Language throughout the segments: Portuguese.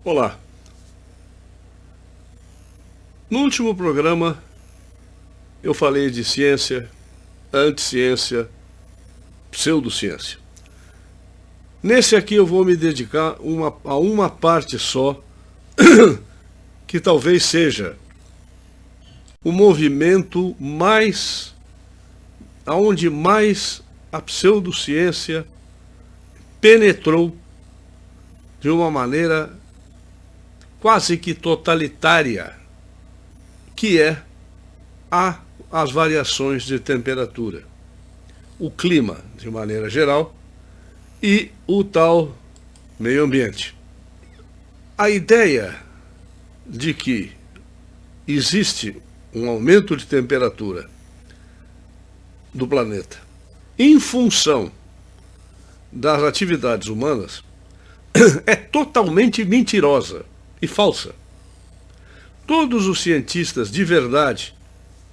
Olá. No último programa eu falei de ciência, anticiência, pseudociência. Nesse aqui eu vou me dedicar a uma parte só, que talvez seja o movimento aonde mais a pseudociência penetrou de uma maneira quase que totalitária, que é as variações de temperatura, o clima de maneira geral e o tal meio ambiente. A ideia de que existe um aumento de temperatura do planeta em função das atividades humanas é totalmente mentirosa e falsa. Todos os cientistas de verdade,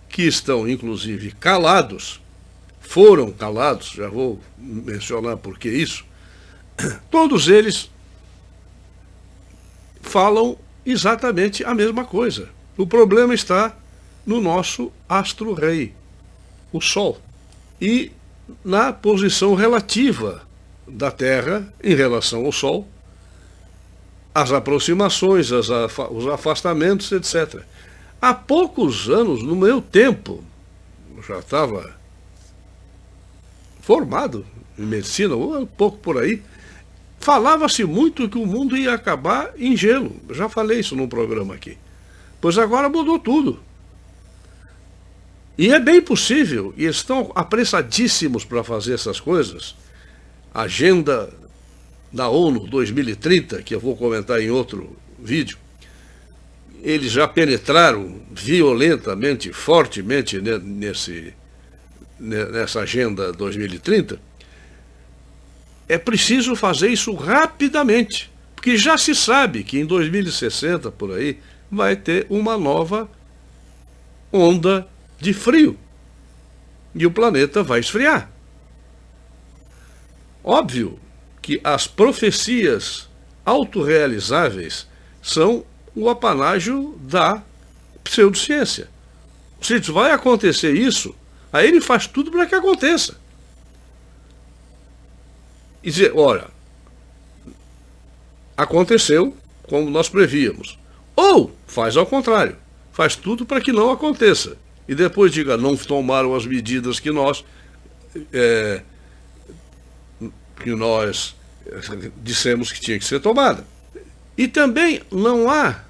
que estão inclusive calados, foram calados, já vou mencionar por que isso, todos eles falam exatamente a mesma coisa. O problema está no nosso astro-rei, o Sol, e na posição relativa da Terra em relação ao Sol, as aproximações, os afastamentos, etc. Há poucos anos, no meu tempo, eu já estava formado em medicina, ou um pouco por aí, falava-se muito que o mundo ia acabar em gelo. Eu já falei isso num programa aqui. Pois agora mudou tudo. E é bem possível, e estão apressadíssimos para fazer essas coisas. A Agenda da ONU 2030, que eu vou comentar em outro vídeo, eles já penetraram violentamente, fortemente nessa Agenda 2030. É preciso fazer isso rapidamente, porque já se sabe que em 2060, por aí, vai ter uma nova onda de frio e o planeta vai esfriar. Óbvio que as profecias autorrealizáveis são o apanágio da pseudociência. Se vai acontecer isso, aí ele faz tudo para que aconteça. E dizer, olha, aconteceu como nós prevíamos. Ou faz ao contrário, faz tudo para que não aconteça. E depois diga, não tomaram as medidas que nós dissemos que tinha que ser tomada. E também não há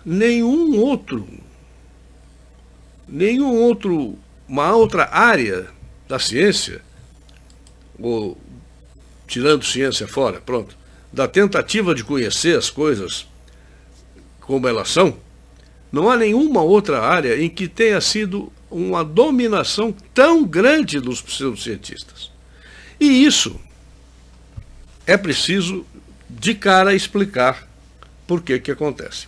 uma outra área da ciência, ou tirando ciência fora, pronto, da tentativa de conhecer as coisas como elas são, não há nenhuma outra área em que tenha sido uma dominação tão grande dos pseudocientistas. E isso é preciso de cara explicar por que acontece.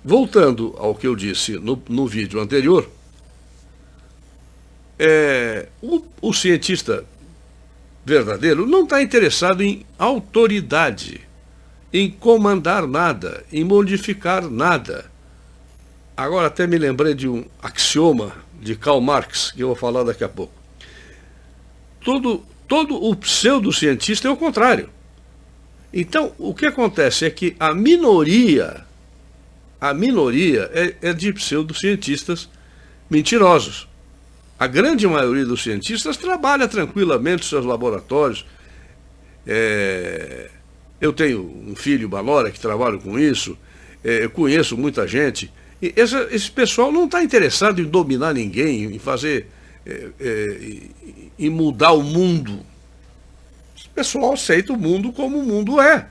Voltando ao que eu disse no vídeo anterior, o cientista verdadeiro não está interessado em autoridade, em comandar nada, em modificar nada. Agora até me lembrei de um axioma de Karl Marx, que eu vou falar daqui a pouco. Todo o pseudocientista é o contrário. Então, o que acontece é que a minoria é de pseudocientistas mentirosos. A grande maioria dos cientistas trabalha tranquilamente nos seus laboratórios. Eu tenho um filho, Balora, que trabalha com isso. Eu conheço muita gente. E esse pessoal não está interessado em dominar ninguém, em fazer, em mudar o mundo. O pessoal aceita o mundo como o mundo é.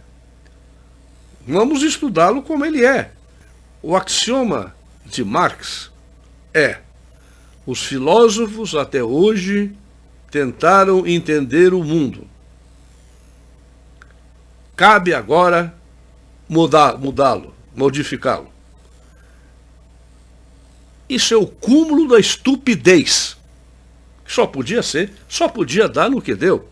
Vamos estudá-lo como ele é. O axioma de Marx é: os filósofos até hoje tentaram entender o mundo. Cabe agora mudá-lo, modificá-lo. Isso é o cúmulo da estupidez. Só podia dar no que deu.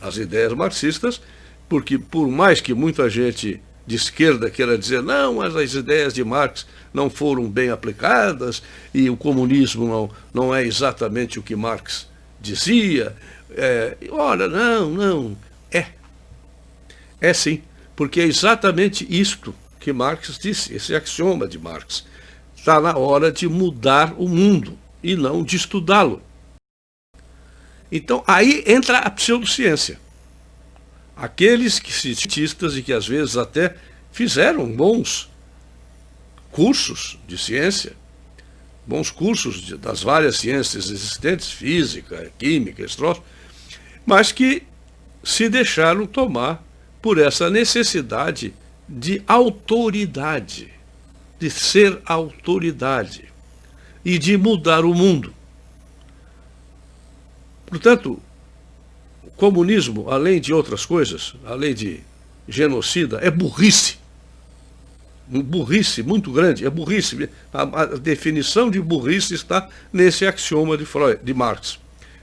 As ideias marxistas, porque por mais que muita gente de esquerda queira dizer, não, mas as ideias de Marx não foram bem aplicadas e o comunismo não é exatamente o que Marx dizia. Ora, não. É sim, porque é exatamente isto que Marx disse, esse axioma de Marx. Está na hora de mudar o mundo e não de estudá-lo. Então, aí entra a pseudociência. Aqueles cientistas e que às vezes até fizeram bons cursos de ciência, bons cursos das várias ciências existentes, física, química, esse troço, mas que se deixaram tomar por essa necessidade de autoridade, de ser autoridade e de mudar o mundo. Portanto, o comunismo, além de outras coisas, além de genocida, é burrice. Burrice muito grande, é burrice. A definição de burrice está nesse axioma de Marx.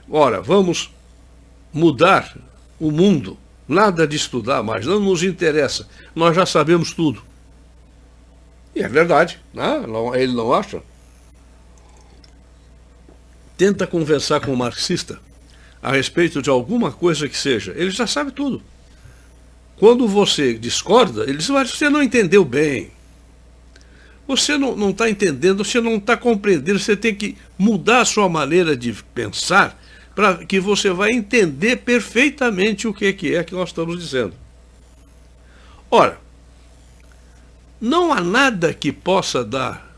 Ora, vamos mudar o mundo, nada de estudar mais, não nos interessa, nós já sabemos tudo. E é verdade, não, ele não acha. Tenta conversar com o marxista a respeito de alguma coisa que seja, ele já sabe tudo. Quando você discorda, ele diz, mas você não entendeu bem. Você não está entendendo, você não está compreendendo, você tem que mudar a sua maneira de pensar para que você vai entender perfeitamente o que é que nós estamos dizendo. Ora, não há nada que possa dar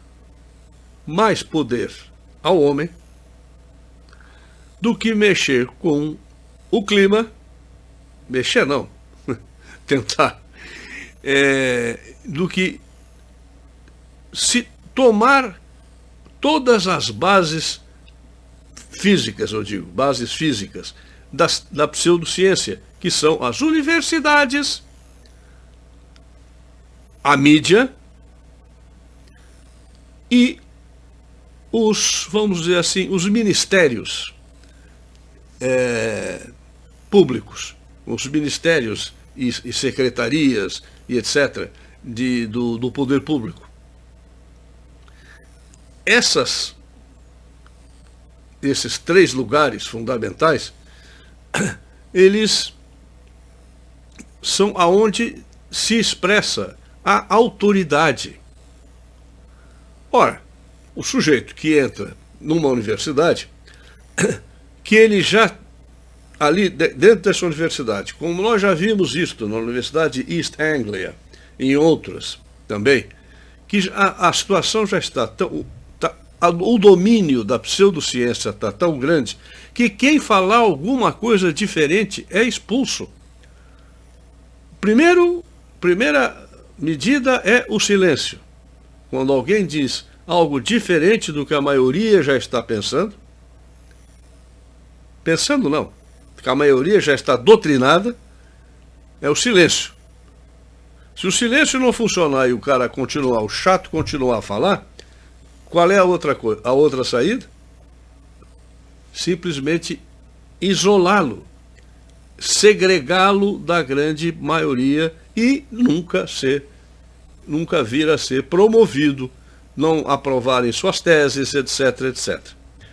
mais poder ao homem do que mexer com o clima, mexer não, tentar, do que se tomar todas as bases físicas, eu digo, bases físicas da pseudociência, que são as universidades, a mídia e os, vamos dizer assim, os ministérios públicos, os ministérios e secretarias e etc. do poder público. Esses três lugares fundamentais, eles são aonde se expressa a autoridade. Ora, o sujeito que entra numa universidade, que ele já, ali dentro dessa universidade, como nós já vimos isto na Universidade de East Anglia, em outras também, que a situação já está tão... o domínio da pseudociência está tão grande que quem falar alguma coisa diferente é expulso. Primeira medida é o silêncio. Quando alguém diz algo diferente do que a maioria já está pensando não, porque a maioria já está doutrinada, é o silêncio. Se o silêncio não funcionar e o cara continuar, o chato continuar a falar, qual é a outra saída? Simplesmente isolá-lo, segregá-lo da grande maioria e nunca vir a ser promovido, não aprovarem suas teses, etc, etc.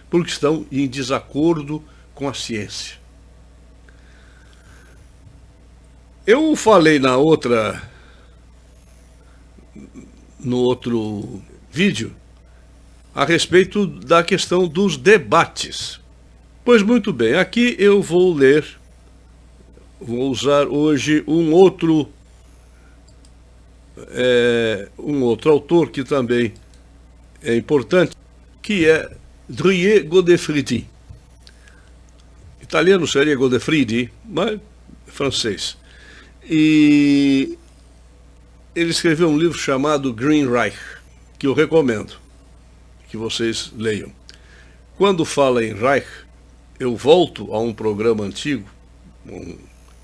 Porque estão em desacordo com a ciência. Eu falei no outro vídeo a respeito da questão dos debates. Pois muito bem, aqui eu vou usar hoje um outro autor que também é importante, que é Drie Godefridi. Italiano seria Godefridi, mas francês. E ele escreveu um livro chamado Green Reich, que eu recomendo que vocês leiam. Quando fala em Reich, eu volto a um programa antigo,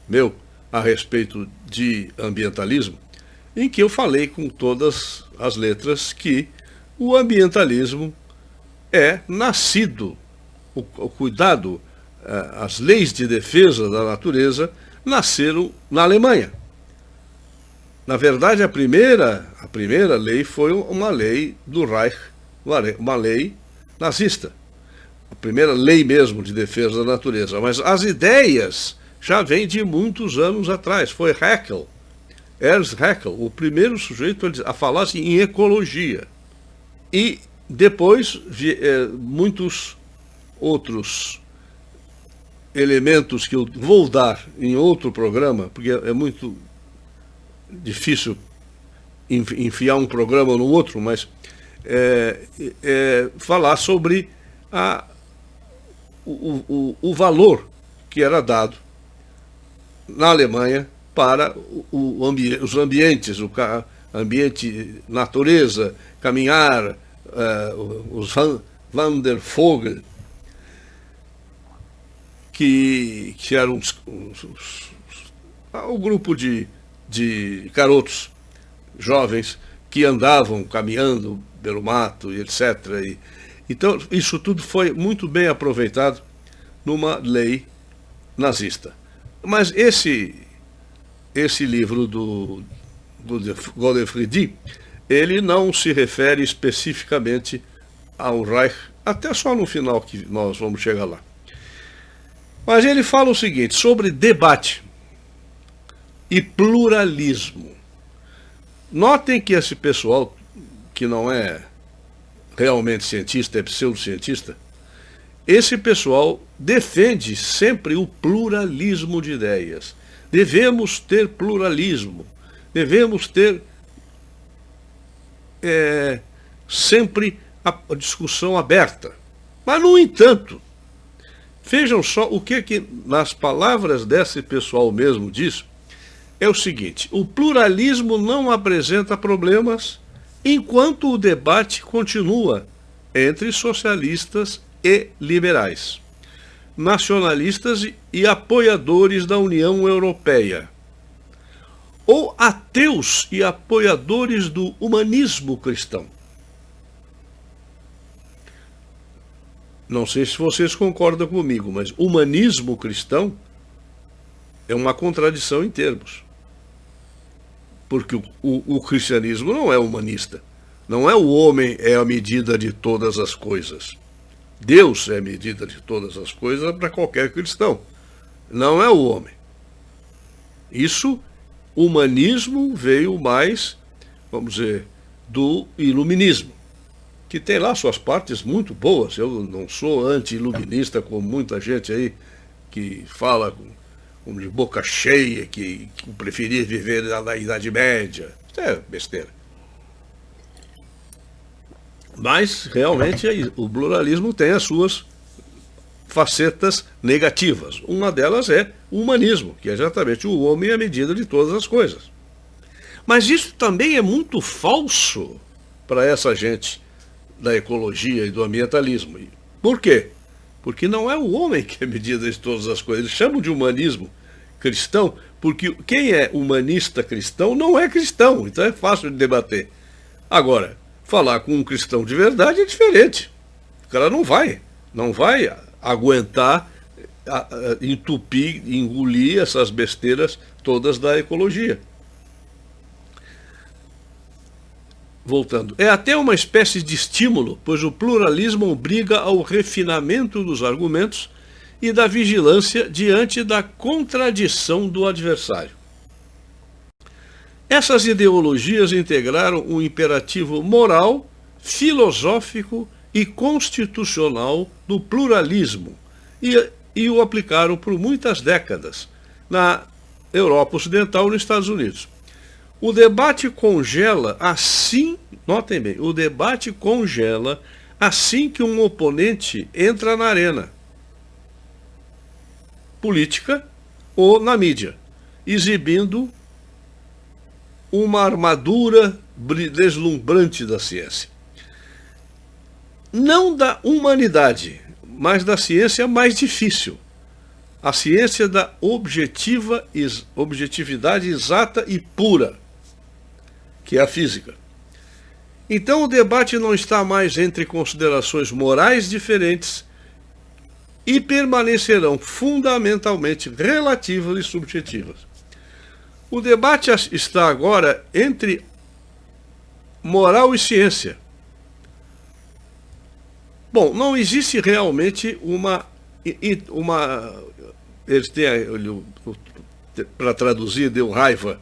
meu, a respeito de ambientalismo, em que eu falei com todas as letras que o ambientalismo é nascido, o cuidado, as leis de defesa da natureza nasceram na Alemanha. Na verdade, a primeira lei foi uma lei do Reich, uma lei nazista. A primeira lei mesmo de defesa da natureza. Mas as ideias já vêm de muitos anos atrás. Foi Haeckel, Ernst Haeckel, o primeiro sujeito a falar assim, em ecologia. E depois muitos outros elementos que eu vou dar em outro programa, porque é muito difícil enfiar um programa no outro, mas falar sobre o valor que era dado na Alemanha para os ambientes, o ambiente, natureza, caminhar, os Wandervogel, que eram o grupo de garotos jovens que andavam caminhando pelo mato e etc. Então, isso tudo foi muito bem aproveitado numa lei nazista. Mas esse livro do Godefroy, ele não se refere especificamente ao Reich, até só no final que nós vamos chegar lá. Mas ele fala o seguinte, sobre debate e pluralismo. Notem que esse pessoal, que não é realmente cientista, é pseudocientista, esse pessoal defende sempre o pluralismo de ideias. Devemos ter pluralismo, devemos ter sempre a discussão aberta. Mas, no entanto, vejam só o que nas palavras desse pessoal mesmo diz, é o seguinte, o pluralismo não apresenta problemas enquanto o debate continua entre socialistas e liberais, nacionalistas e apoiadores da União Europeia, ou ateus e apoiadores do humanismo cristão. Não sei se vocês concordam comigo, mas humanismo cristão é uma contradição em termos. Porque o cristianismo não é humanista. Não é o homem é a medida de todas as coisas. Deus é a medida de todas as coisas para qualquer cristão. Não é o homem. Isso, humanismo veio mais, vamos dizer, do iluminismo, que tem lá suas partes muito boas. Eu não sou anti-iluminista, como muita gente aí que fala de boca cheia, que preferia viver na Idade Média. Isso é besteira. Mas, realmente, o pluralismo tem as suas facetas negativas. Uma delas é o humanismo, que é exatamente o homem à medida de todas as coisas. Mas isso também é muito falso para essa gente da ecologia e do ambientalismo. Por quê? Porque não é o homem que é a medida de todas as coisas. Eles chamam de humanismo cristão, porque quem é humanista cristão não é cristão, então é fácil de debater. Agora, falar com um cristão de verdade é diferente. O cara não vai aguentar entupir, engolir essas besteiras todas da ecologia. Voltando, é até uma espécie de estímulo, pois o pluralismo obriga ao refinamento dos argumentos e da vigilância diante da contradição do adversário. Essas ideologias integraram um imperativo moral, filosófico e constitucional do pluralismo e o aplicaram por muitas décadas na Europa Ocidental e nos Estados Unidos. O debate congela assim, notem bem, o debate congela assim que um oponente entra na arena política ou na mídia, exibindo uma armadura deslumbrante da ciência. Não da humanidade, mas da ciência mais difícil. A ciência da objetividade exata e pura, que é a física. Então o debate não está mais entre considerações morais diferentes e permanecerão fundamentalmente relativas e subjetivas. O debate está agora entre moral e ciência. Bom, não existe realmente eles têm, para traduzir, deu raiva,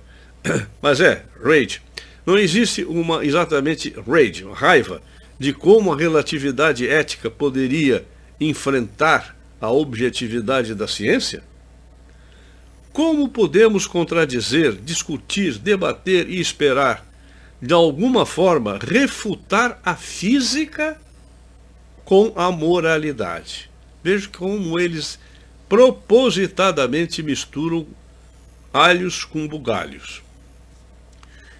mas rage. Não existe exatamente rage, raiva, de como a relatividade ética poderia enfrentar a objetividade da ciência? Como podemos contradizer, discutir, debater e esperar, de alguma forma, refutar a física com a moralidade? Veja como eles propositadamente misturam alhos com bugalhos.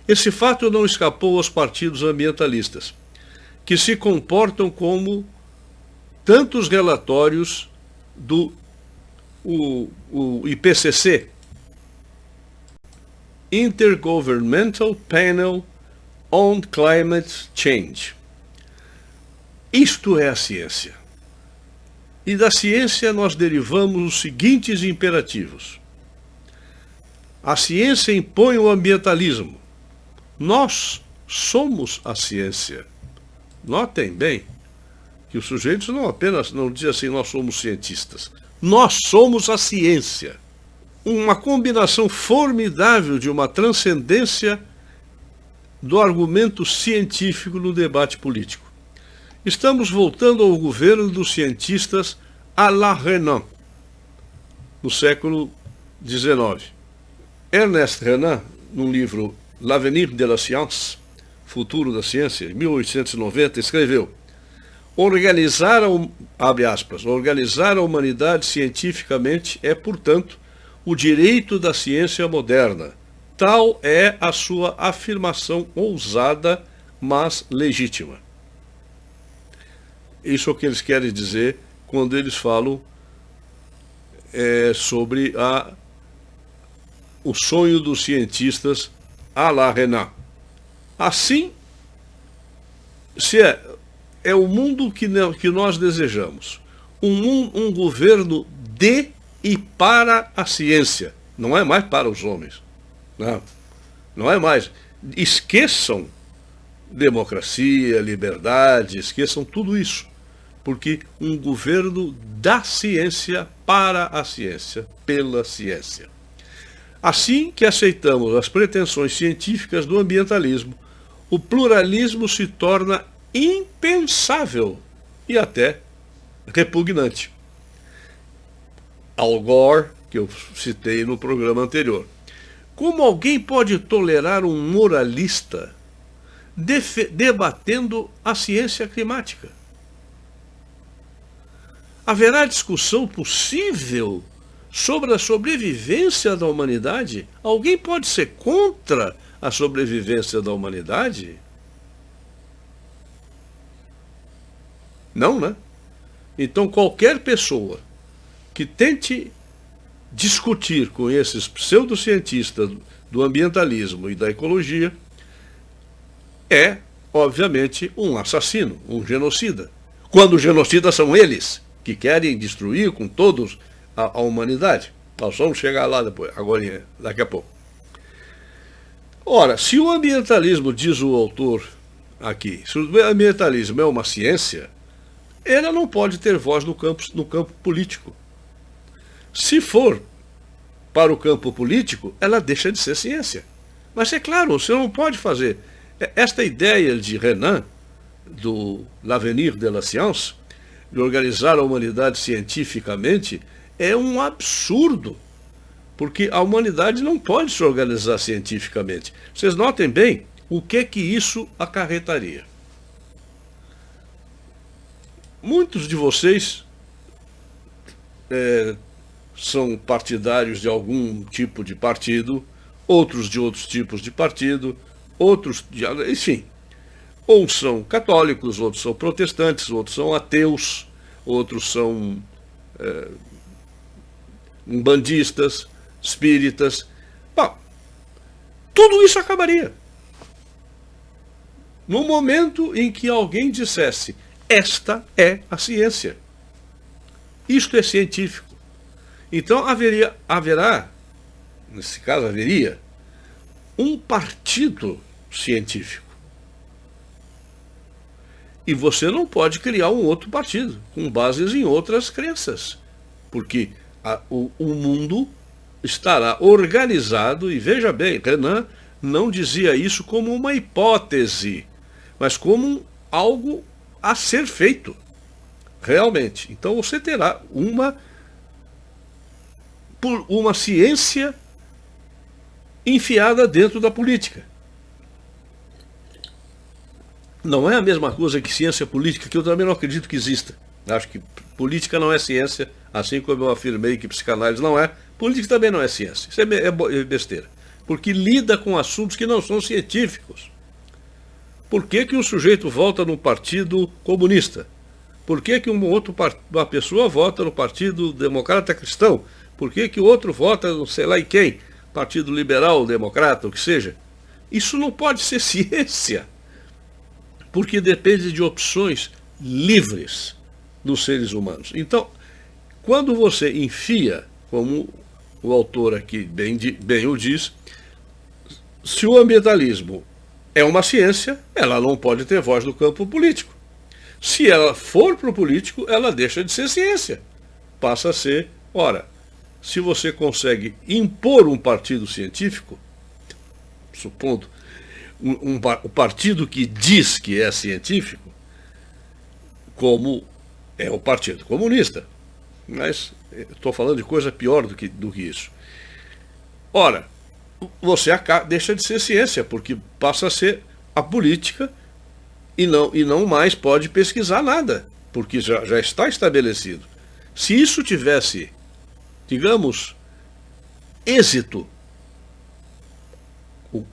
Esse fato não escapou aos partidos ambientalistas, que se comportam como tantos relatórios do IPCC, Intergovernmental Panel on Climate Change. Isto é a ciência. E da ciência nós derivamos os seguintes imperativos. A ciência impõe o ambientalismo. Nós somos a ciência. Notem bem que os sujeitos não dizem assim, nós somos cientistas. Nós somos a ciência. Uma combinação formidável de uma transcendência do argumento científico no debate político. Estamos voltando ao governo dos cientistas à la Renan, no século XIX. Ernest Renan, no livro L'Avenir de la Science, Futuro da Ciência, em 1890, escreveu: abre aspas, organizar a humanidade cientificamente é, portanto, o direito da ciência moderna. Tal é a sua afirmação ousada, mas legítima. Isso é o que eles querem dizer quando eles falam sobre o sonho dos cientistas à la Renan. Assim, se é o mundo que nós desejamos. Um governo de e para a ciência. Não é mais para os homens. Não é mais. Esqueçam democracia, liberdade, esqueçam tudo isso. Porque um governo da ciência para a ciência, pela ciência. Assim que aceitamos as pretensões científicas do ambientalismo, o pluralismo se torna impensável e até repugnante. Al Gore, que eu citei no programa anterior. Como alguém pode tolerar um moralista debatendo a ciência climática? Haverá discussão possível sobre a sobrevivência da humanidade? Alguém pode ser contra a sobrevivência da humanidade? Não, né? Então qualquer pessoa que tente discutir com esses pseudocientistas do ambientalismo e da ecologia é, obviamente, um assassino, um genocida. Quando os genocidas são eles, que querem destruir com todos a humanidade. Nós vamos chegar lá depois, agora, daqui a pouco. Ora, se o ambientalismo, diz o autor aqui, se o ambientalismo é uma ciência, ela não pode ter voz no campo político. Se for para o campo político, ela deixa de ser ciência. Mas é claro, você não pode fazer. Esta ideia de Renan, do L'Avenir de la Science, de organizar a humanidade cientificamente, é um absurdo. Porque a humanidade não pode se organizar cientificamente. Vocês notem bem o que isso acarretaria. Muitos de vocês são partidários de algum tipo de partido, outros de outros tipos de partido, enfim, ou são católicos, outros são protestantes, outros são ateus, outros são umbandistas, espíritas. Bom, tudo isso acabaria no momento em que alguém dissesse: esta é a ciência, isto é científico. Então haverá, nesse caso haveria, um partido científico. E você não pode criar um outro partido com bases em outras crenças, porque o mundo estará organizado, e veja bem, Renan não dizia isso como uma hipótese, mas como algo a ser feito, realmente. Então você terá uma ciência enfiada dentro da política. Não é a mesma coisa que ciência política, que eu também não acredito que exista. Acho que política não é ciência, assim como eu afirmei que psicanálise não é, política também não é ciência. Isso é besteira. Porque lida com assuntos que não são científicos. Por que que um sujeito vota no Partido Comunista? Por que que uma pessoa vota no Partido Democrata Cristão? Por que que o outro vota no sei lá em quem? Partido Liberal, Democrata, o que seja. Isso não pode ser ciência, porque depende de opções livres dos seres humanos. Então, quando você enfia, como o autor aqui bem o diz, se o ambientalismo é uma ciência, ela não pode ter voz no campo político. Se ela for para o político, ela deixa de ser ciência. Passa a ser, ora, se você consegue impor um partido científico, supondo o partido que diz que é científico, como é o Partido Comunista. Mas estou falando de coisa pior do que isso. Ora, você deixa de ser ciência, porque passa a ser a política e não mais pode pesquisar nada, porque já está estabelecido. Se isso tivesse, digamos, êxito,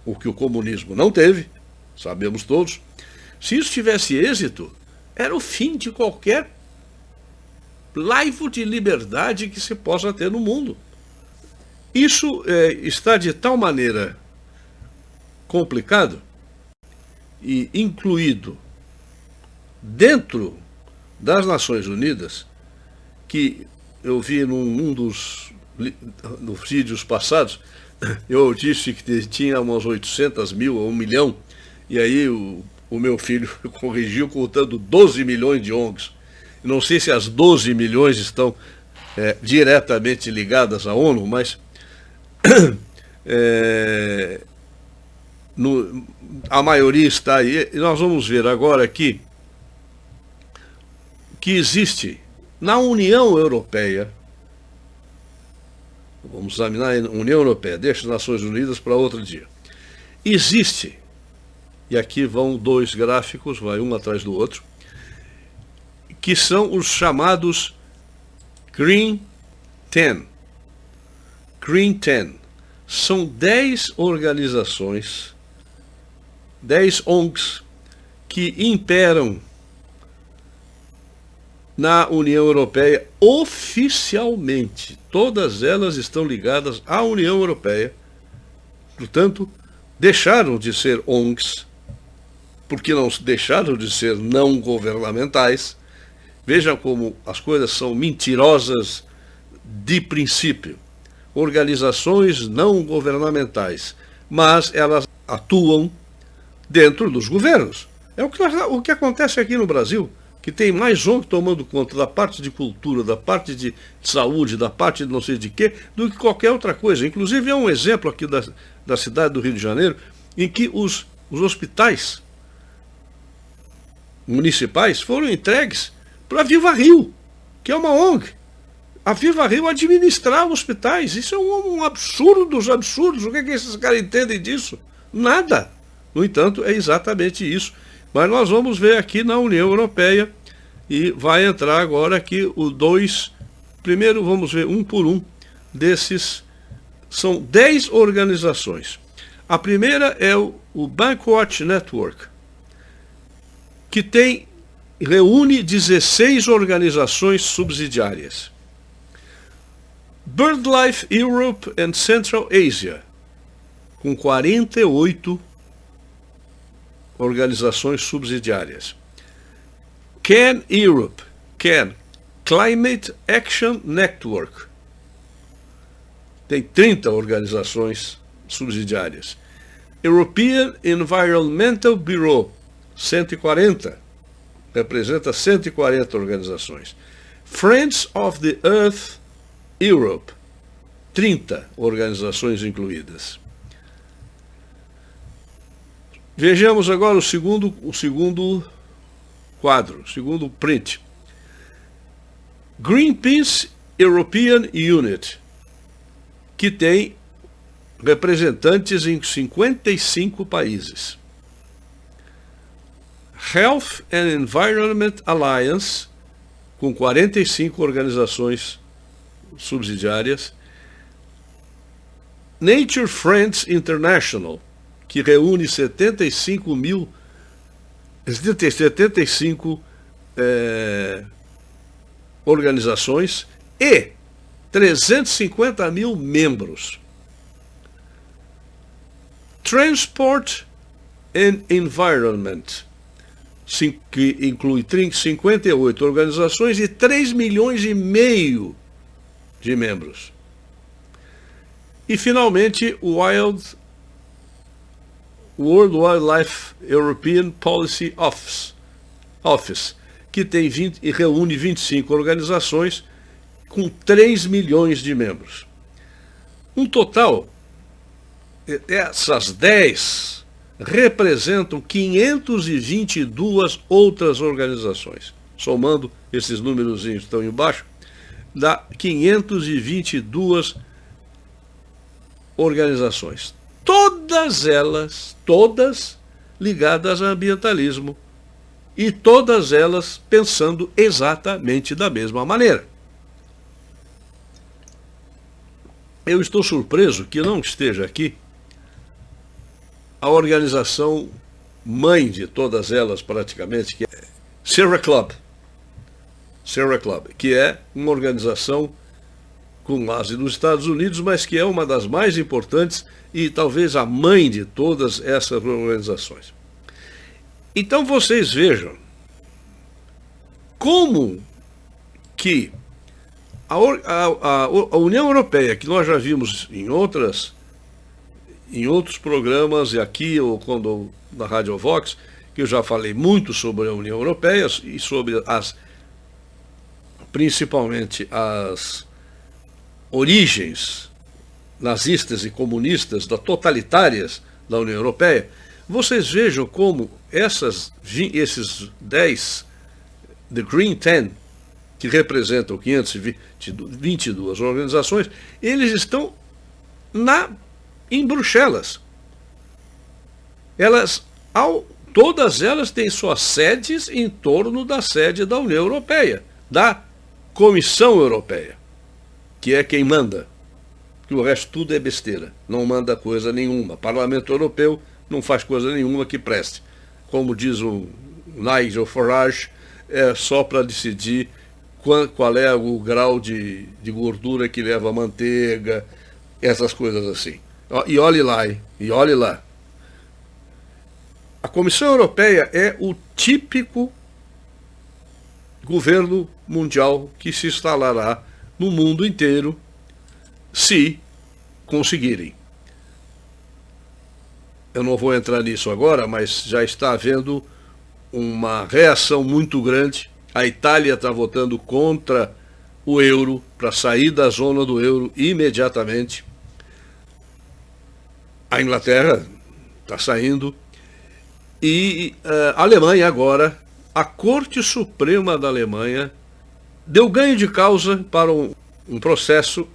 o que o comunismo não teve, sabemos todos, se isso tivesse êxito, era o fim de qualquer laivo de liberdade que se possa ter no mundo. Isso está de tal maneira complicado e incluído dentro das Nações Unidas, que eu vi num dos vídeos passados, eu disse que tinha umas 800 mil ou 1 milhão, e aí o meu filho corrigiu contando 12 milhões de ONGs. Não sei se as 12 milhões estão diretamente ligadas à ONU, mas a maioria está aí. E nós vamos ver agora aqui que existe na União Europeia. Vamos examinar a União Europeia, deixa as Nações Unidas para outro dia. Existe, e aqui vão 2 gráficos, vai um atrás do outro, que são os chamados Green 10. Green 10. São 10 organizações, 10 ONGs, que imperam na União Europeia oficialmente. Todas elas estão ligadas à União Europeia. Portanto, deixaram de ser ONGs, porque não deixaram de ser não governamentais. Vejam como as coisas são mentirosas de princípio. Organizações não governamentais, mas elas atuam dentro dos governos. É o que acontece aqui no Brasil, que tem mais ONG tomando conta da parte de cultura, da parte de saúde, da parte de não sei de quê, do que qualquer outra coisa. Inclusive, é um exemplo aqui da cidade do Rio de Janeiro, em que os hospitais municipais foram entregues para a Viva Rio, que é uma ONG. A Viva Rio administrar hospitais. Isso é um absurdo dos absurdos. O que esses caras entendem disso? Nada. No entanto, é exatamente isso. Mas nós vamos ver aqui na União Europeia, e vai entrar agora aqui o 2. Primeiro vamos ver um por um desses. São 10 organizações. A primeira é o Bankwatch Network, que reúne 16 organizações subsidiárias. BirdLife Europe and Central Asia, com 48 organizações subsidiárias. CAN Europe, Climate Action Network, tem 30 organizações subsidiárias. European Environmental Bureau, 140, representa 140 organizações. Friends of the Earth Europe, 30 organizações incluídas. Vejamos agora o segundo quadro, o segundo print. Greenpeace European Unit, que tem representantes em 55 países. Health and Environment Alliance, com 45 organizações subsidiárias. Nature Friends International, que reúne 75 organizações e 350 mil membros. Transport and Environment, que inclui 58 organizações e 3,5 milhões de membros. E, finalmente, o World Wildlife European Policy Office, que tem e reúne 25 organizações com 3 milhões de membros. Um total, essas 10 representam 522 outras organizações. Somando esses númerozinhos que estão embaixo, dá 522 organizações. Todas elas, ligadas a ambientalismo, e todas elas pensando exatamente da mesma maneira. Eu estou surpreso que não esteja aqui a organização mãe de todas elas, praticamente, que é Sierra Club, que é uma organização com base nos Estados Unidos, mas que é uma das mais importantes e talvez a mãe de todas essas organizações. Então vocês vejam como que a União Europeia, que nós já vimos em outros programas, e aqui ou quando na Rádio Vox, que eu já falei muito sobre a União Europeia e sobre principalmente as origens nazistas e comunistas, totalitárias da União Europeia. Vocês vejam como esses 10, The Green 10, que representam 522 organizações, eles estão em Bruxelas. Todas elas têm suas sedes em torno da sede da União Europeia, da Comissão Europeia, que é quem manda. Que o resto tudo é besteira, não manda coisa nenhuma. Parlamento Europeu não faz coisa nenhuma que preste. Como diz o Nigel Farage, é só para decidir qual é o grau de gordura que leva a manteiga, essas coisas assim. E olhe lá. A Comissão Europeia é o típico governo mundial que se instalará no mundo inteiro, se conseguirem. Eu não vou entrar nisso agora, mas já está havendo uma reação muito grande. A Itália está votando contra o euro, para sair da zona do euro imediatamente. A Inglaterra está saindo. E a Alemanha agora, a Corte Suprema da Alemanha, deu ganho de causa para um processo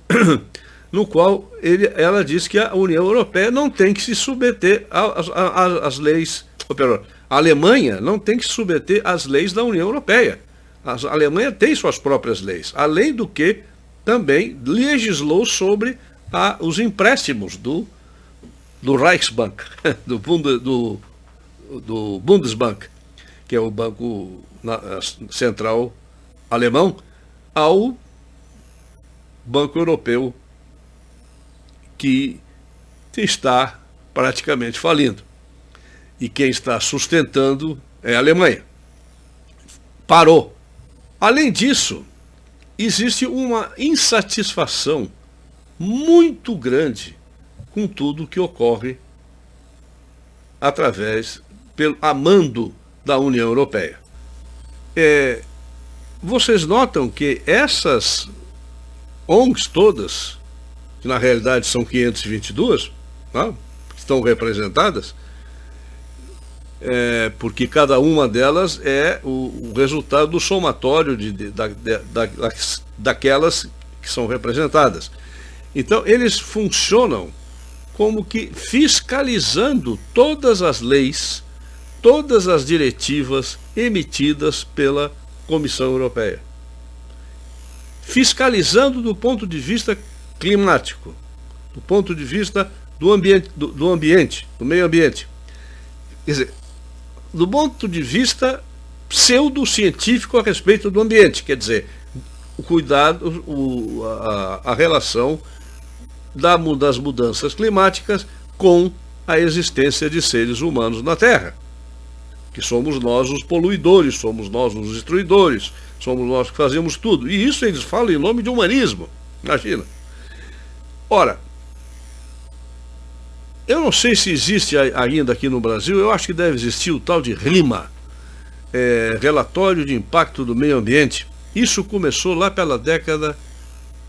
no qual ela diz que a União Europeia não tem que se submeter às leis. A Alemanha não tem que se submeter às leis da União Europeia. A Alemanha tem suas próprias leis, além do que também legislou sobre os empréstimos do Reichsbank, do Bundesbank, que é o banco central alemão, ao Banco Europeu, que está praticamente falindo. E quem está sustentando é a Alemanha. Parou. Além disso, existe uma insatisfação muito grande com tudo que ocorre a mando da União Europeia. Vocês notam que essas ONGs todas, que na realidade são 522, né, que estão representadas, porque cada uma delas é o resultado do somatório daquelas que são representadas. Então, eles funcionam como que fiscalizando todas as leis, todas as diretivas emitidas pela Comissão Europeia. Fiscalizando do ponto de vista climático, do ponto de vista do ambiente, do meio ambiente. Quer dizer, do ponto de vista pseudocientífico a respeito do ambiente, quer dizer, o cuidado, a relação das mudanças climáticas com a existência de seres humanos na Terra, que somos nós os poluidores, somos nós os destruidores, somos nós que fazemos tudo. E isso eles falam em nome de humanismo, imagina. Ora, eu não sei se existe ainda aqui no Brasil, eu acho que deve existir o tal de RIMA, Relatório de Impacto do Meio Ambiente. Isso começou lá pela década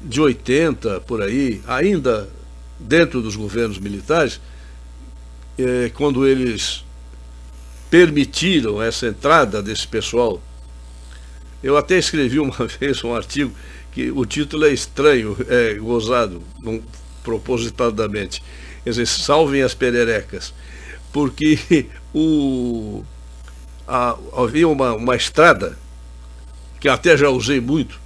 de 80, por aí, ainda dentro dos governos militares, quando eles permitiram essa entrada desse pessoal. Eu até escrevi uma vez um artigo que o título é estranho, é gozado, propositadamente. Quer dizer, salvem as pererecas, porque havia uma estrada, que até já usei muito,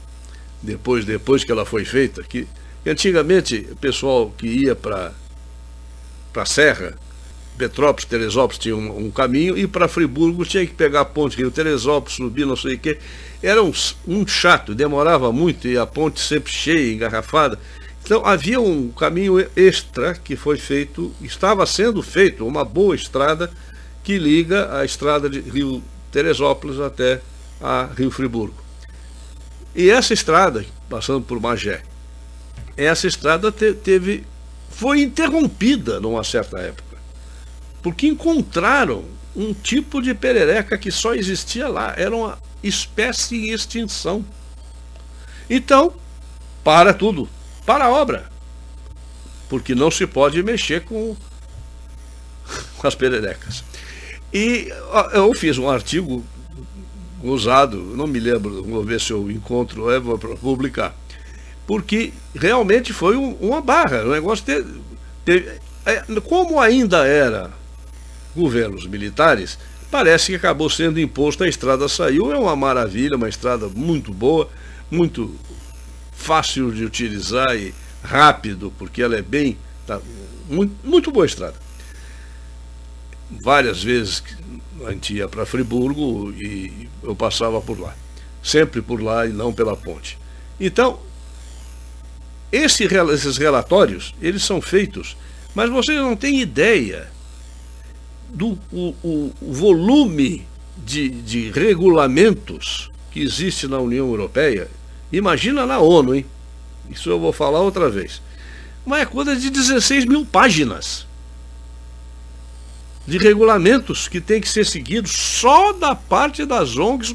depois que ela foi feita, que antigamente o pessoal que ia para a Serra, Petrópolis, Teresópolis tinha um caminho, e para Friburgo tinha que pegar a ponte Rio Teresópolis, subir não sei o que. Era um chato, demorava muito, e a ponte sempre cheia, engarrafada. Então havia um caminho extra que foi feito, estava sendo feito, uma boa estrada que liga a estrada de Rio Teresópolis até a Rio Friburgo. E essa estrada, passando por Magé, essa estrada foi interrompida numa certa época, porque encontraram um tipo de perereca que só existia lá, era uma espécie em extinção. Então, para tudo, para a obra, porque não se pode mexer com as pererecas. E eu fiz um artigo usado, não me lembro, vou ver se eu encontro, vou publicar, porque realmente foi uma barra, o negócio como ainda era governos militares, parece que acabou sendo imposto, a estrada saiu, é uma maravilha, uma estrada muito boa, muito fácil de utilizar e rápido, porque ela é muito, muito boa estrada. Várias vezes a gente ia para Friburgo e eu passava por lá, sempre por lá e não pela ponte. Então, esses relatórios, eles são feitos, mas vocês não têm ideia do volume de regulamentos que existe na União Europeia. Imagina na ONU, hein? Isso eu vou falar outra vez. Mas é coisa de 16 mil páginas de regulamentos que tem que ser seguidos só da parte das ONGs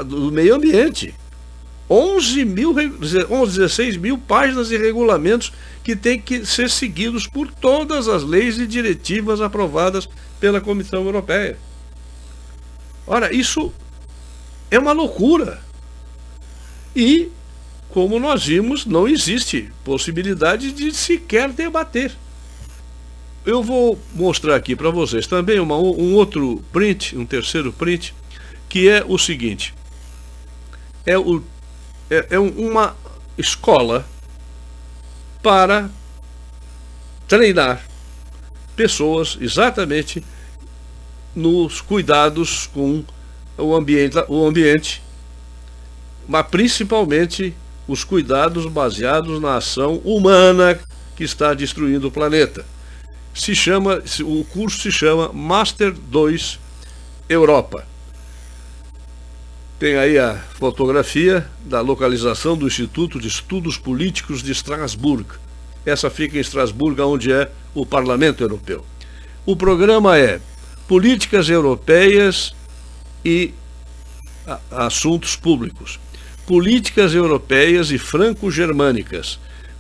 do meio ambiente. 16 mil páginas de regulamentos que tem que ser seguidos por todas as leis e diretivas aprovadas pela Comissão Europeia. Ora, isso é uma loucura. E, como nós vimos, não existe possibilidade de sequer debater. Eu vou mostrar aqui para vocês também um outro print, um terceiro print, que é o seguinte. É uma escola para treinar pessoas exatamente nos cuidados com o ambiente, mas principalmente os cuidados baseados na ação humana que está destruindo o planeta. O curso se chama Master 2 Europa. Tem aí a fotografia da localização do Instituto de Estudos Políticos de Estrasburgo. Essa fica em Estrasburgo, onde é o Parlamento Europeu. O programa é Políticas Europeias e Assuntos Públicos, Políticas Europeias e Franco-Germânicas,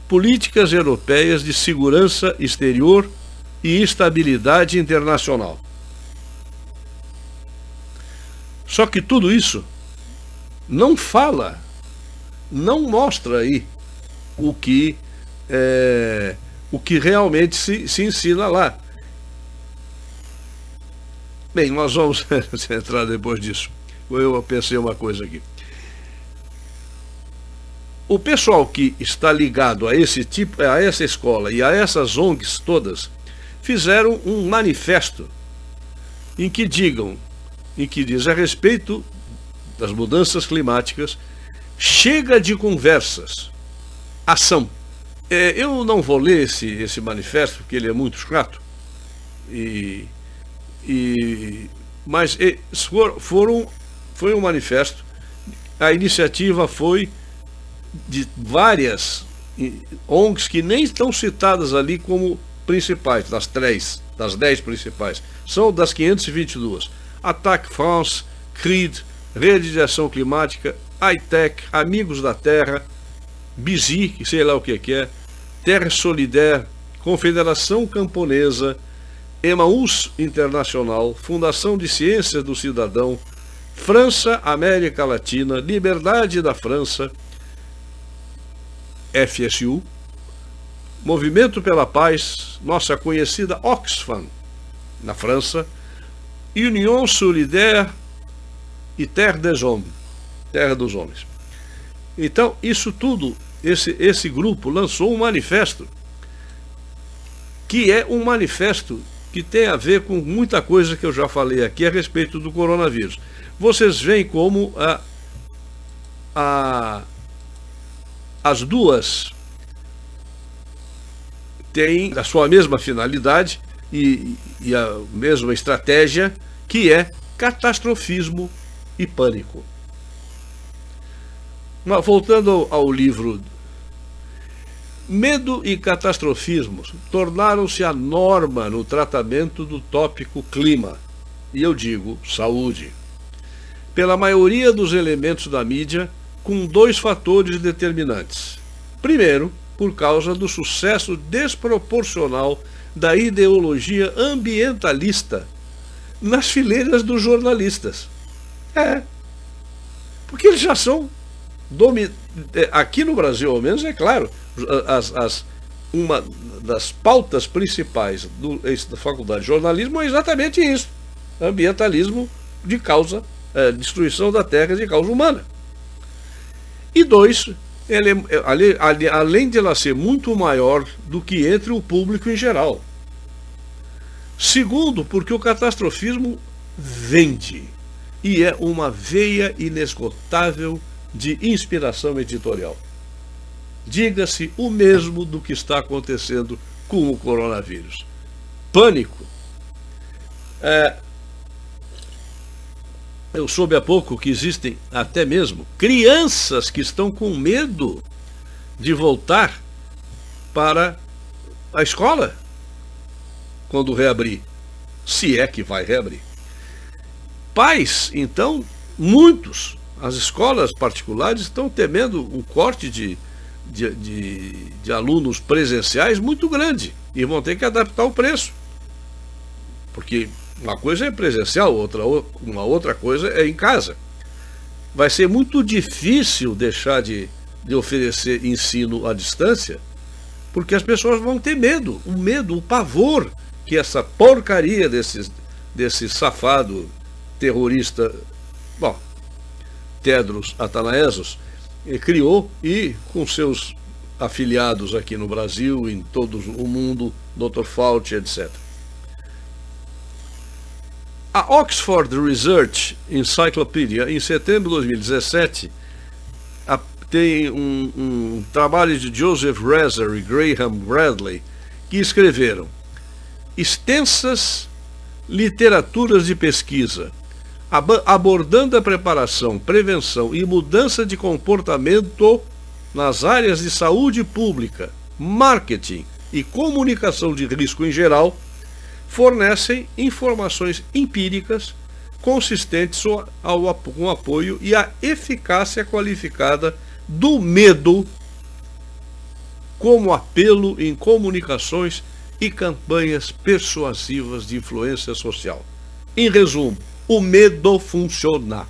Políticas Europeias de Segurança Exterior e Estabilidade Internacional. Só que tudo isso não fala, não mostra aí o que realmente se ensina lá. Bem, nós vamos entrar depois disso. Eu pensei uma coisa aqui. O pessoal que está ligado a essa escola e a essas ONGs todas, fizeram um manifesto em que diz a respeito das mudanças climáticas, chega de conversas, ação. Eu não vou ler esse manifesto, porque ele é muito chato, mas foi um manifesto, a iniciativa foi de várias ONGs que nem estão citadas ali como principais, das 10 principais, são das 522. Attaque France, CRID, Rede de Ação Climática, ITEC, Amigos da Terra, BISI, que sei lá o que é, Terre Solidaire, Confederação Camponesa, Emmaüs Internacional, Fundação de Ciências do Cidadão, França, América Latina, Liberdade da França, FSU, Movimento pela Paz, nossa conhecida Oxfam, na França, Union Solidaire e Terre des Hommes, Terra dos Homens. Então, isso tudo, esse grupo lançou um manifesto, que é um manifesto que tem a ver com muita coisa que eu já falei aqui a respeito do coronavírus. Vocês veem como as duas têm a sua mesma finalidade e a mesma estratégia, que é catastrofismo e pânico. Mas, voltando ao livro, medo e catastrofismo tornaram-se a norma no tratamento do tópico clima, e eu digo saúde, pela maioria dos elementos da mídia, com 2 fatores determinantes. Primeiro, por causa do sucesso desproporcional da ideologia ambientalista nas fileiras dos jornalistas. Porque eles já são aqui no Brasil, ao menos, é claro, uma das pautas principais da Faculdade de Jornalismo é exatamente isso: ambientalismo de causa, destruição da terra de causa humana. E 2, além de ela ser muito maior do que entre o público em geral. Segundo, porque o catastrofismo vende, e é uma veia inesgotável de inspiração editorial. Diga-se o mesmo do que está acontecendo com o coronavírus. Pânico. Eu soube há pouco que existem até mesmo crianças que estão com medo de voltar para a escola quando reabrir, se é que vai reabrir. Pais, então, muitos, as escolas particulares estão temendo um corte de alunos presenciais muito grande e vão ter que adaptar o preço, porque uma coisa é presencial, uma outra coisa é em casa. Vai ser muito difícil deixar de oferecer ensino à distância, porque as pessoas vão ter medo, o pavor que essa porcaria desse safado terrorista, Tedros Adhanom, criou, e com seus afiliados aqui no Brasil, em todo o mundo, Dr. Fauci, etc. A Oxford Research Encyclopedia, em setembro de 2017, tem um trabalho de Joseph Rezer e Graham Bradley, que escreveram extensas literaturas de pesquisa, abordando a preparação, prevenção e mudança de comportamento nas áreas de saúde pública, marketing e comunicação de risco em geral, fornecem informações empíricas consistentes com o apoio e a eficácia qualificada do medo como apelo em comunicações e campanhas persuasivas de influência social. Em resumo, o medo funciona.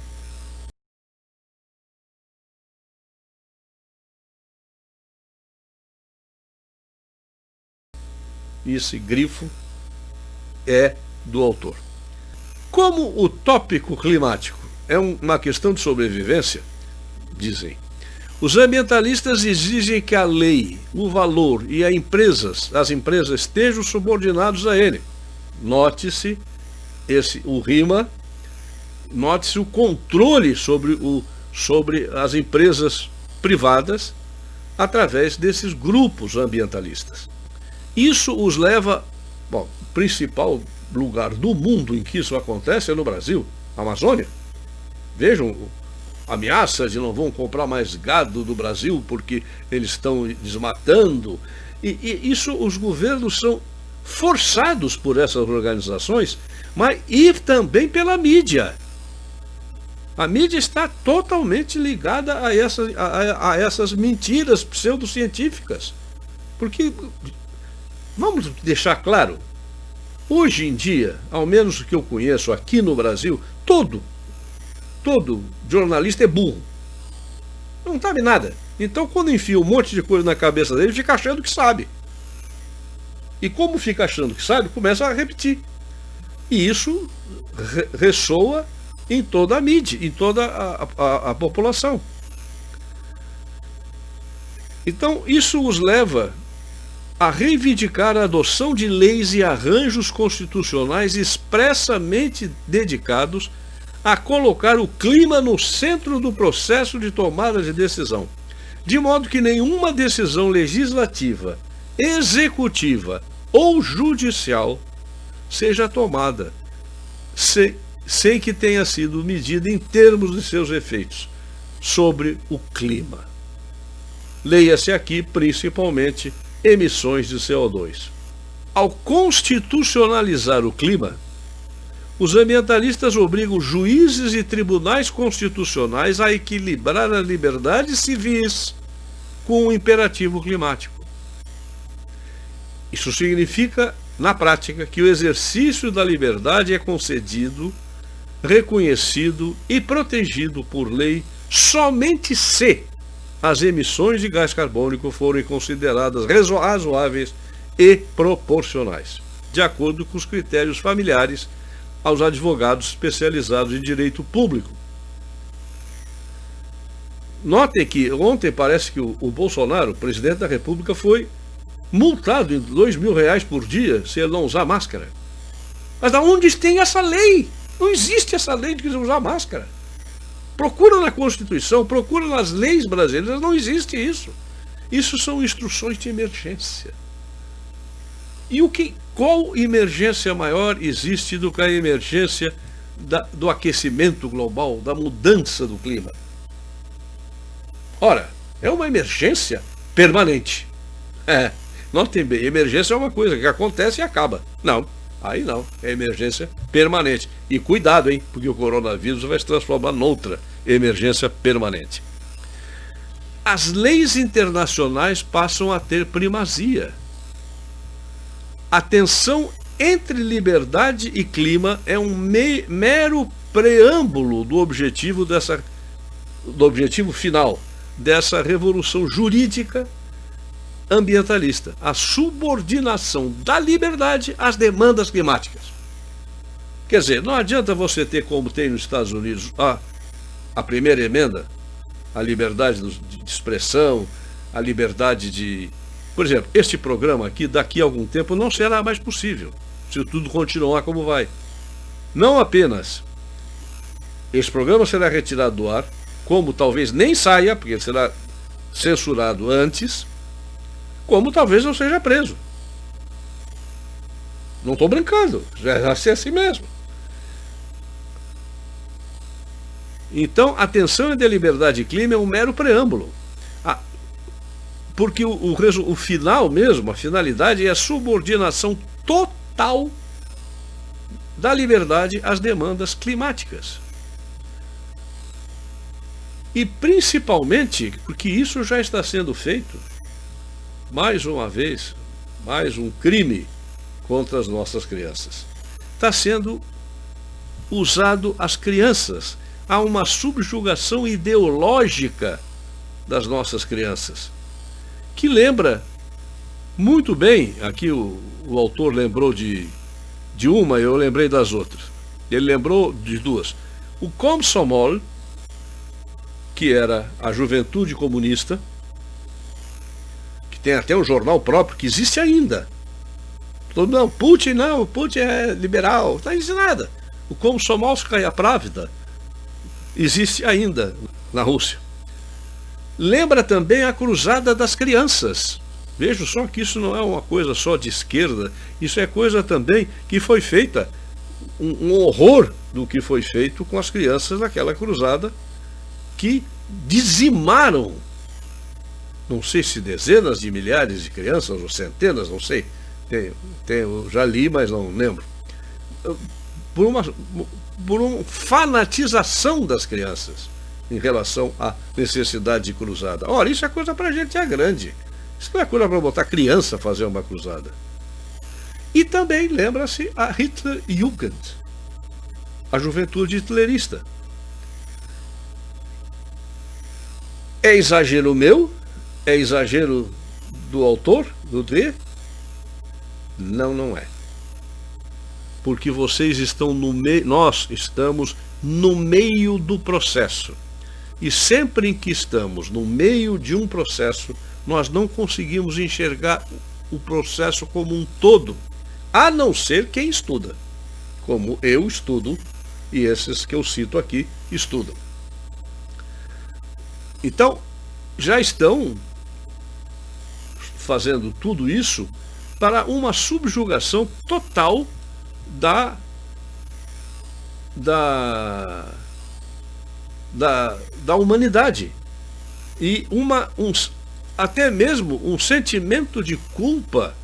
Esse grifo é do autor. Como o tópico climático é uma questão de sobrevivência, dizem, os ambientalistas exigem que a lei, o valor e as empresas estejam subordinados a ele. Note-se o RIMA, note-se o controle sobre as empresas privadas através desses grupos ambientalistas. Isso os leva, bom, o principal lugar do mundo em que isso acontece é no Brasil, Amazônia. Vejam, ameaça de não vão comprar mais gado do Brasil porque eles estão desmatando. E isso os governos são forçados por essas organizações, mas e também pela mídia. A mídia está totalmente ligada a essas mentiras pseudocientíficas. Porque, vamos deixar claro, hoje em dia, ao menos o que eu conheço aqui no Brasil, todo jornalista é burro. Não sabe nada. Então, quando enfia um monte de coisa na cabeça dele, fica achando que sabe. E como fica achando que sabe, começa a repetir. E isso ressoa em toda a mídia, em toda a população. Então, isso os leva a reivindicar a adoção de leis e arranjos constitucionais expressamente dedicados a colocar o clima no centro do processo de tomada de decisão, de modo que nenhuma decisão legislativa, executiva ou judicial seja tomada sem que tenha sido medida em termos de seus efeitos sobre o clima. Leia-se aqui principalmente emissões de CO2. Ao constitucionalizar o clima, os ambientalistas obrigam juízes e tribunais constitucionais a equilibrar as liberdades civis com o imperativo climático. Isso significa, na prática, que o exercício da liberdade é concedido, reconhecido e protegido por lei somente se as emissões de gás carbônico forem consideradas razoáveis e proporcionais, de acordo com os critérios familiares aos advogados especializados em direito público. Notem que ontem parece que o Bolsonaro, o presidente da República, foi multado em R$2.000 por dia se ele não usar máscara. Mas aonde tem essa lei? Não existe essa lei de usar máscara. Procura na Constituição, procura nas leis brasileiras, não existe isso. Isso são instruções de emergência. E qual emergência maior existe do que a emergência do aquecimento global, da mudança do clima? Ora, é uma emergência permanente. Notem bem, emergência é uma coisa que acontece e acaba. Não, aí não, é emergência permanente. E cuidado, hein, porque o coronavírus vai se transformar noutra emergência permanente. As leis internacionais passam a ter primazia. A tensão entre liberdade e clima é um mero preâmbulo do objetivo final dessa revolução jurídica ambientalista, a subordinação da liberdade às demandas climáticas. Quer dizer, não adianta você ter, como tem nos Estados Unidos, a primeira emenda, a liberdade de expressão, a liberdade de... Por exemplo, este programa aqui, daqui a algum tempo, não será mais possível, se tudo continuar como vai. Não apenas esse programa será retirado do ar, como talvez nem saia, porque ele será censurado antes, como talvez não seja preso. Não estou brincando, vai ser assim mesmo. Então, a tensão entre a liberdade e clima é um mero preâmbulo. Porque o final mesmo, a finalidade é a subordinação total da liberdade às demandas climáticas. E principalmente porque isso já está sendo feito, mais uma vez, mais um crime contra as nossas crianças. Está sendo usado as crianças. Há uma subjugação ideológica das nossas crianças, que lembra muito bem, aqui o autor lembrou de uma, eu lembrei das outras. Ele lembrou de duas. O Komsomol, que era a Juventude Comunista, que tem até um jornal próprio, que existe ainda. Não, Putin é liberal, não está dizendo nada. O Komsomolskaya Pravda existe ainda na Rússia. Lembra também a Cruzada das Crianças. Veja só que isso não é uma coisa só de esquerda, isso é coisa também que foi feita, um horror do que foi feito com as crianças naquela cruzada, que dizimaram, não sei se dezenas de milhares de crianças, ou centenas, não sei, eu já li, mas não lembro, por uma fanatização das crianças em relação à necessidade de cruzada. Ora, isso é coisa para gente grande. Isso não é coisa para botar criança a fazer uma cruzada. E também lembra-se a Hitlerjugend, a juventude hitlerista. É exagero meu? É exagero do autor, do D? Não, não é. Porque vocês estão no meio, nós estamos no meio do processo. E sempre em que estamos no meio de um processo, nós não conseguimos enxergar o processo como um todo, a não ser quem estuda, como eu estudo e esses que eu cito aqui estudam. Então, já estão fazendo tudo isso para uma subjugação total da humanidade e até mesmo um sentimento de culpa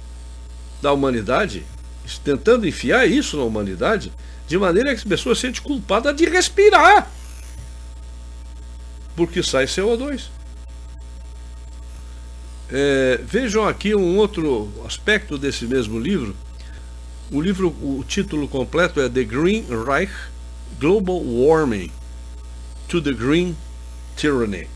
da humanidade, tentando enfiar isso na humanidade, de maneira que as pessoas se sentem culpadas de respirar, porque sai CO2. Vejam aqui um outro aspecto desse mesmo livro. O título completo é The Green Reich, Global Warming to the Green Tyranny.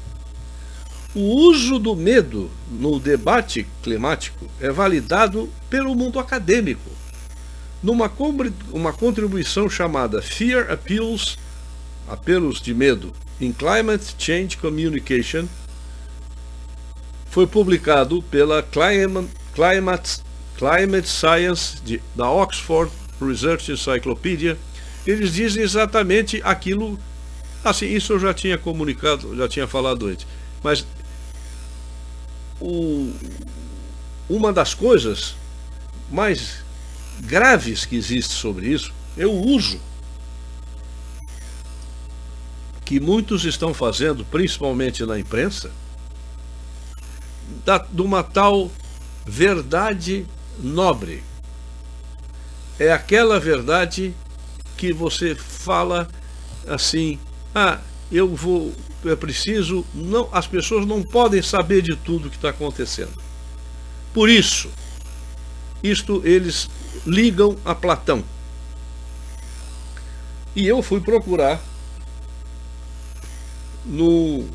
O uso do medo no debate climático é validado pelo mundo acadêmico, numa uma contribuição chamada Fear Appeals, apelos de medo, in Climate Change Communication, foi publicado pela Climate Science da Oxford Research Encyclopedia. Eles dizem exatamente aquilo, assim, isso eu já tinha comunicado, já tinha falado antes, mas uma das coisas mais graves que existe sobre isso é o uso que muitos estão fazendo, principalmente na imprensa, de uma tal verdade nobre. É aquela verdade que você fala assim, é preciso, não, as pessoas não podem saber de tudo que está acontecendo. Por isso, eles ligam a Platão. E eu fui procurar no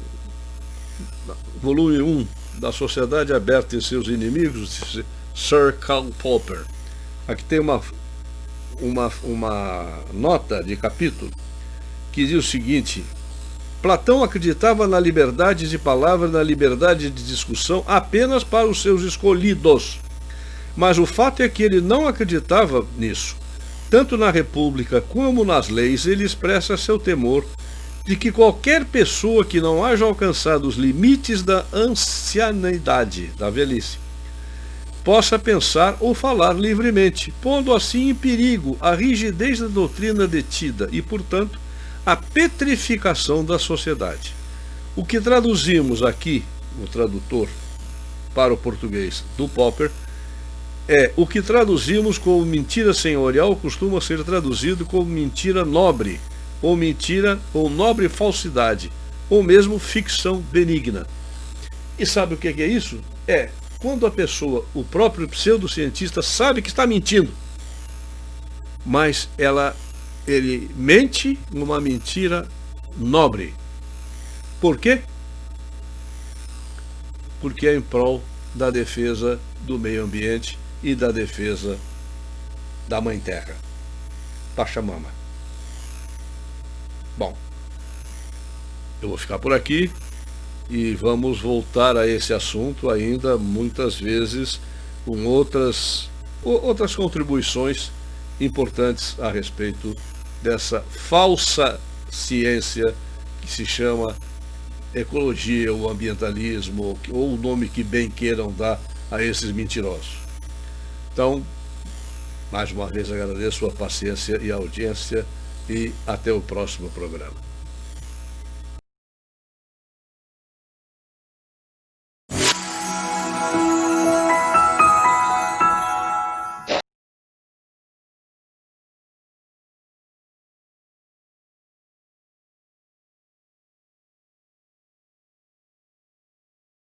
volume 1 da Sociedade Aberta e Seus Inimigos, de Sir Karl Popper. Aqui tem uma nota de capítulo que diz o seguinte: Platão acreditava na liberdade de palavra, na liberdade de discussão apenas para os seus escolhidos. Mas o fato é que ele não acreditava nisso. Tanto na República como nas leis, ele expressa seu temor de que qualquer pessoa que não haja alcançado os limites da ancianidade, da velhice, possa pensar ou falar livremente, pondo assim em perigo a rigidez da doutrina detida e, portanto, a petrificação da sociedade. O que traduzimos aqui, o tradutor para o português do Popper, O que traduzimos como mentira senhorial costuma ser traduzido como mentira nobre, ou mentira ou nobre falsidade, ou mesmo ficção benigna. E sabe o que é isso? Quando a pessoa, o próprio pseudocientista, sabe que está mentindo, mas ele mente numa mentira nobre. Por quê? Porque é em prol da defesa do meio ambiente e da defesa da Mãe Terra, Pachamama. Bom, eu vou ficar por aqui e vamos voltar a esse assunto ainda muitas vezes com outras contribuições importantes a respeito dessa falsa ciência que se chama ecologia ou ambientalismo, ou o nome que bem queiram dar a esses mentirosos. Então, mais uma vez agradeço a paciência e a audiência e até o próximo programa.